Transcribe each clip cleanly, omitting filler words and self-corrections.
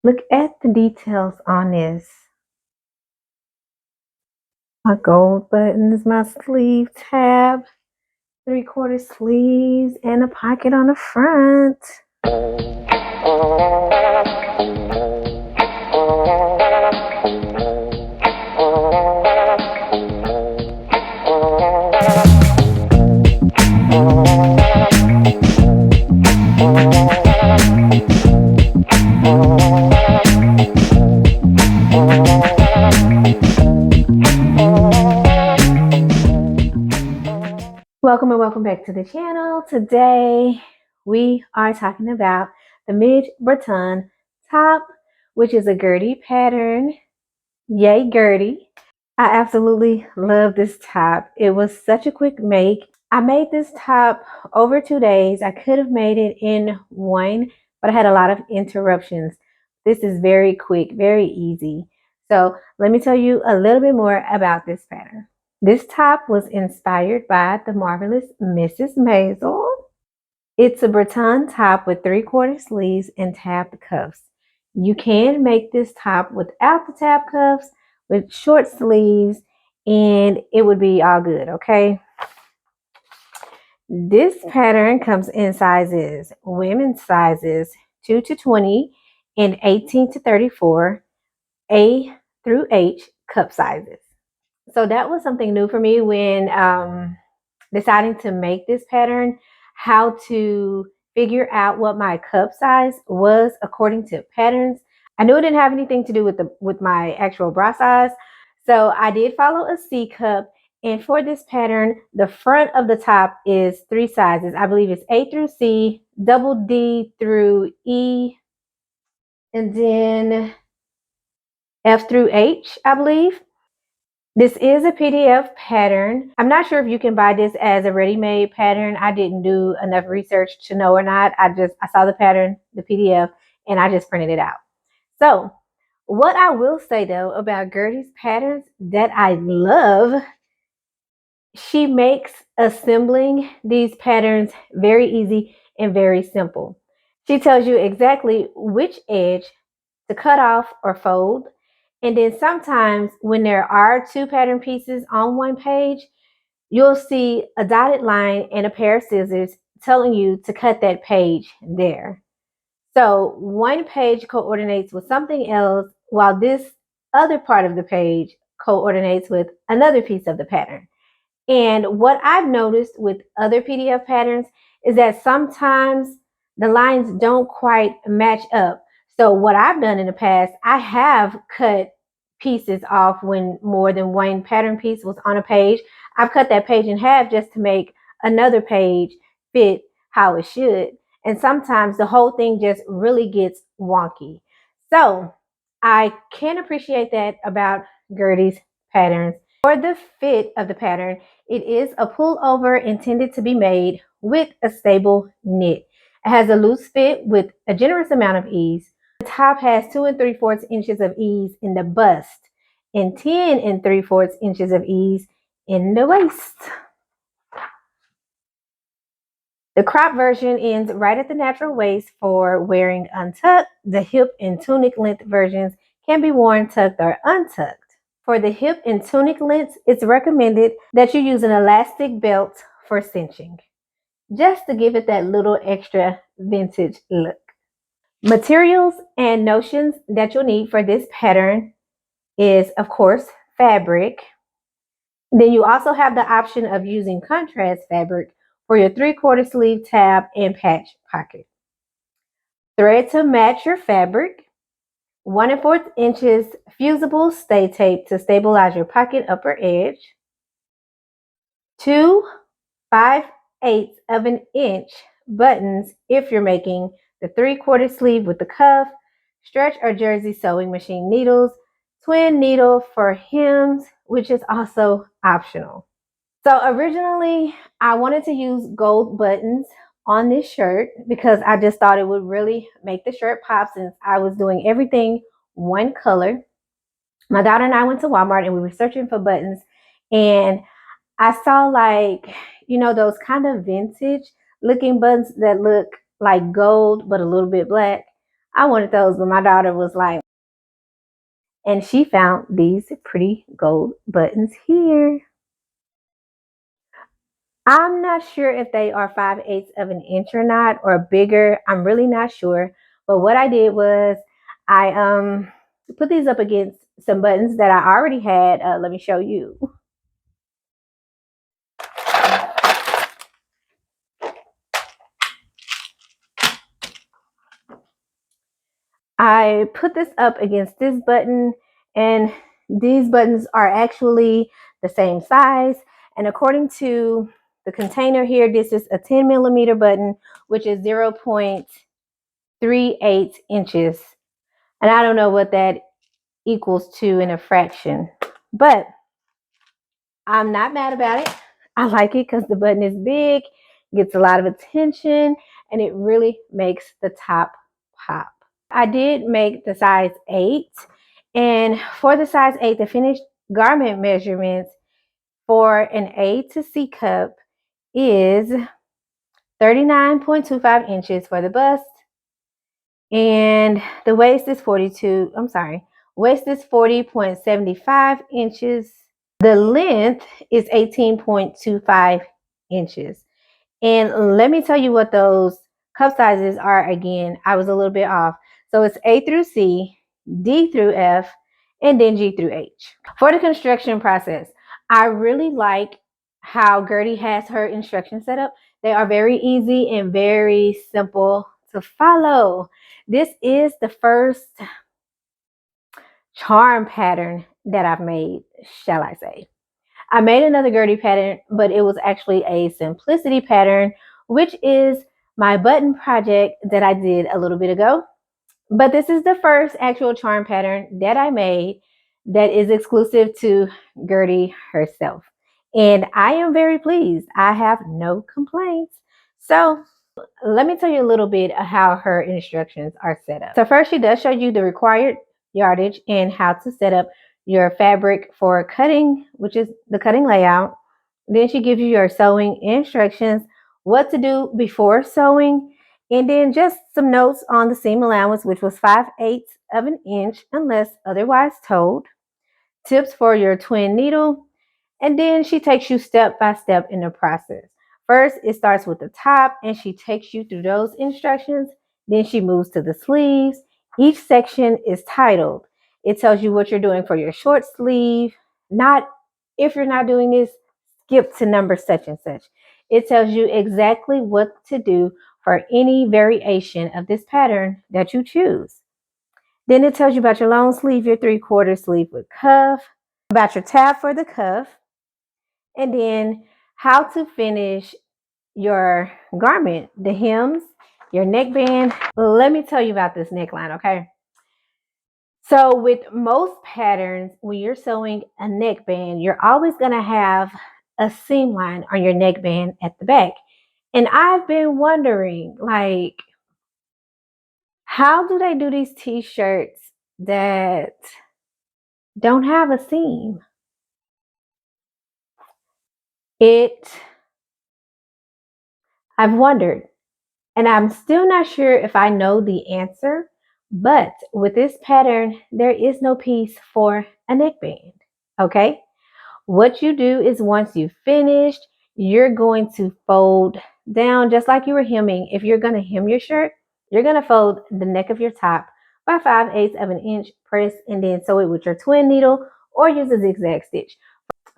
Look at the details on this. My gold buttons, my sleeve tab, 3/4 sleeves, and a pocket on the front. Welcome and welcome back to the channel. Today we are talking about the Midge Breton top, which is a Gertie pattern. Yay, Gertie. I absolutely love this top. It was such a quick make. I made this top over 2 days. I could have made it in one, but I had a lot of interruptions. This is very quick, very easy. So let me tell you a little bit more about this pattern. This top was inspired by the marvelous Mrs. Maisel. It's a Breton top with 3/4 sleeves and tabbed cuffs. You can make this top without the tab cuffs, with short sleeves, and it would be all good, okay? This pattern comes in sizes, women's sizes 2 to 20 and 18 to 34, A through H cup sizes. So that was something new for me when deciding to make this pattern, how to figure out what my cup size was according to patterns. I knew it didn't have anything to do with my actual bra size. So I did follow a C cup. And for this pattern, the front of the top is 3 sizes. I believe it's A through C, double D through E, and then F through H, I believe. This is a PDF pattern. I'm not sure if you can buy this as a ready-made pattern. I didn't do enough research to know or not. I saw the pattern, the PDF, and I just printed it out. So what I will say though about Gertie's patterns that I love, she makes assembling these patterns very easy and very simple. She tells you exactly which edge to cut off or fold. And then sometimes when there are 2 pattern pieces on one page, you'll see a dotted line and a pair of scissors telling you to cut that page there. So one page coordinates with something else while this other part of the page coordinates with another piece of the pattern. And what I've noticed with other PDF patterns is that sometimes the lines don't quite match up. So what I've done in the past, I have cut pieces off when more than one pattern piece was on a page. I've cut that page in half just to make another page fit how it should. And sometimes the whole thing just really gets wonky. So I can appreciate that about Gertie's patterns. For the fit of the pattern, it is a pullover intended to be made with a stable knit. It has a loose fit with a generous amount of ease. The top has 2 3/4 inches of ease in the bust and 10 3/4 inches of ease in the waist. The crop version ends right at the natural waist for wearing untucked. The hip and tunic length versions can be worn tucked or untucked. For the hip and tunic lengths, it's recommended that you use an elastic belt for cinching, just to give it that little extra vintage look. Materials and notions that you'll need for this pattern is, of course, fabric. Then you also have the option of using contrast fabric for your 3/4 sleeve tab and patch pocket. Thread to match your fabric. 1 4 inches fusible stay tape to stabilize your pocket upper edge. 2 5/8 of an inch buttons if you're making the 3/4 sleeve with the cuff, stretch or jersey sewing machine needles, twin needle for hems, which is also optional. So originally I wanted to use gold buttons on this shirt because I just thought it would really make the shirt pop since I was doing everything one color. My daughter and I went to Walmart and we were searching for buttons, and I saw, like, those kind of vintage looking buttons that look like gold but a little bit black. I wanted those, but my daughter was like, and she found these pretty gold buttons here. I'm not sure if they are 5/8 of an inch or not, or bigger. I'm really not sure. But what I did was I put these up against some buttons that I already had. Let me show you. I put this up against this button, and these buttons are actually the same size. And according to the container here, this is a 10 millimeter button, which is 0.38 inches. And I don't know what that equals to in a fraction, but I'm not mad about it. I like it because the button is big, gets a lot of attention, and it really makes the top pop. I did make the size 8, and for the size 8, the finished garment measurements for an A to C cup is 39.25 inches for the bust, and the waist is 40.75 inches. The length is 18.25 inches. And let me tell you what those cup sizes are again. I was a little bit off. So it's A through C, D through F, and then G through H. For the construction process, I really like how Gertie has her instructions set up. They are very easy and very simple to follow. This is the first charm pattern that I've made, shall I say. I made another Gertie pattern, but it was actually a simplicity pattern, which is my button project that I did a little bit ago. But this is the first actual charm pattern that I made that is exclusive to Gertie herself. And I am very pleased. I have no complaints. So let me tell you a little bit of how her instructions are set up. So first, she does show you the required yardage and how to set up your fabric for cutting, which is the cutting layout. Then she gives you your sewing instructions, what to do before sewing, and then just some notes on the seam allowance, which was 5/8 of an inch unless otherwise told. Tips for your twin needle, and then she takes you step by step in the process. First, it starts with the top, and she takes you through those instructions. Then she moves to the sleeves. Each section is titled. It tells you what you're doing for your short sleeve. Not if you're not doing this, skip to number such and such. It tells you exactly what to do for any variation of this pattern that you choose. Then it tells you about your long sleeve, your 3/4 sleeve with cuff, about your tab for the cuff, and then how to finish your garment, the hems, your neckband. Let me tell you about this neckline, okay? So with most patterns, when you're sewing a neckband, you're always gonna have a seam line on your neckband at the back. And I've been wondering, like, how do they do these t-shirts that don't have a seam? I've wondered. And I'm still not sure if I know the answer, but with this pattern, there is no piece for a neckband, okay? What you do is once you've finished, you're going to fold down just like you were hemming. If you're gonna hem your shirt, you're gonna fold the neck of your top by 5/8 of an inch, press, and then sew it with your twin needle or use a zigzag stitch.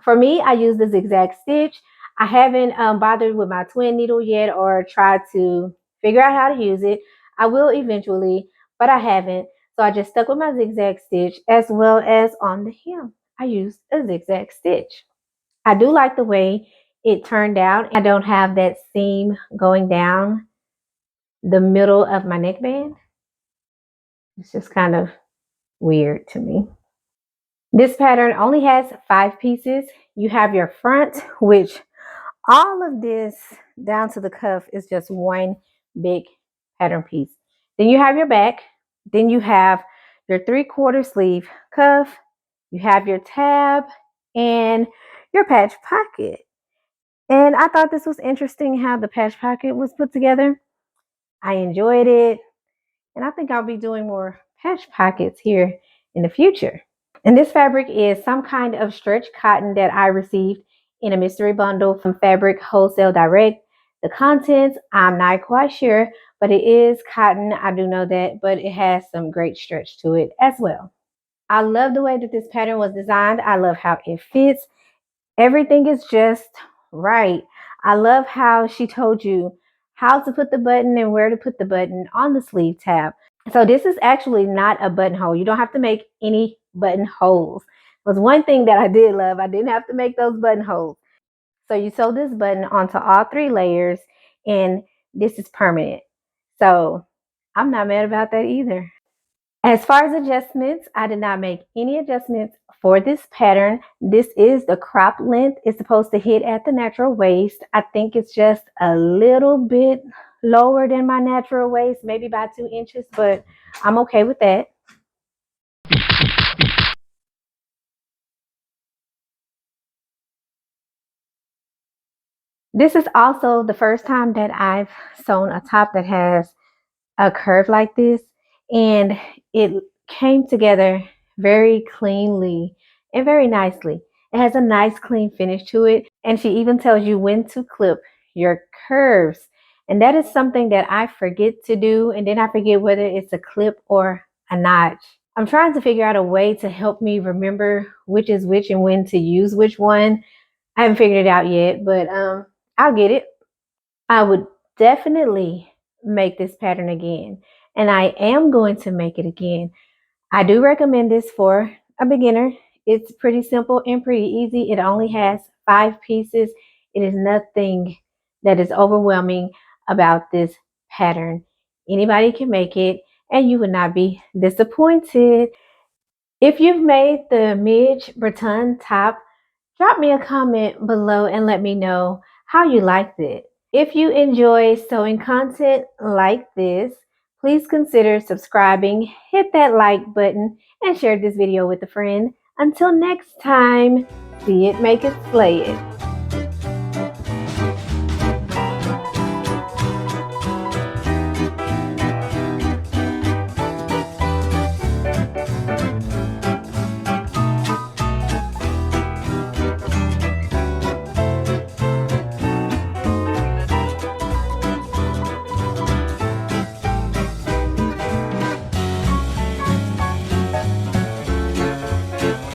For me, I use the zigzag stitch. I haven't bothered with my twin needle yet or tried to figure out how to use it. I will eventually, but I haven't. So I just stuck with my zigzag stitch as well as on the hem. I used a zigzag stitch. I do like the way it turned out. I don't have that seam going down the middle of my neckband. It's just kind of weird to me. This pattern only has 5 pieces. You have your front, which all of this down to the cuff is just one big pattern piece. Then you have your back. Then you have your 3/4 sleeve cuff. You have your tab and your patch pocket. And I thought this was interesting how the patch pocket was put together. I enjoyed it. And I think I'll be doing more patch pockets here in the future. And this fabric is some kind of stretch cotton that I received in a mystery bundle from Fabric Wholesale Direct. The contents, I'm not quite sure, but it is cotton. I do know that, but it has some great stretch to it as well. I love the way that this pattern was designed. I love how it fits. Everything is just right. I love how she told you how to put the button and where to put the button on the sleeve tab. So this is actually not a buttonhole. You don't have to make any buttonholes. Was one thing that I did love. I didn't have to make those buttonholes. So you sew this button onto all 3 layers, and this is permanent. So I'm not mad about that either. As far as adjustments, I did not make any adjustments for this pattern. This is the crop length. It's supposed to hit at the natural waist. I think it's just a little bit lower than my natural waist, maybe by 2 inches, but I'm okay with that. This is also the first time that I've sewn a top that has a curve like this, and it came together very cleanly and very nicely. It has a nice clean finish to it, and she even tells you when to clip your curves. And that is something that I forget to do, and then I forget whether it's a clip or a notch. I'm trying to figure out a way to help me remember which is which and when to use which one. I haven't figured it out yet, but I'll get it. I would definitely make this pattern again, and I am going to make it again. I do recommend this for a beginner. It's pretty simple and pretty easy. It only has 5 pieces. It is nothing that is overwhelming about this pattern. Anybody can make it, and you would not be disappointed. If you've made the Midge Breton top, drop me a comment below and let me know how you liked it. If you enjoy sewing content like this, please consider subscribing, hit that like button, and share this video with a friend. Until next time, see it, make it, slay it.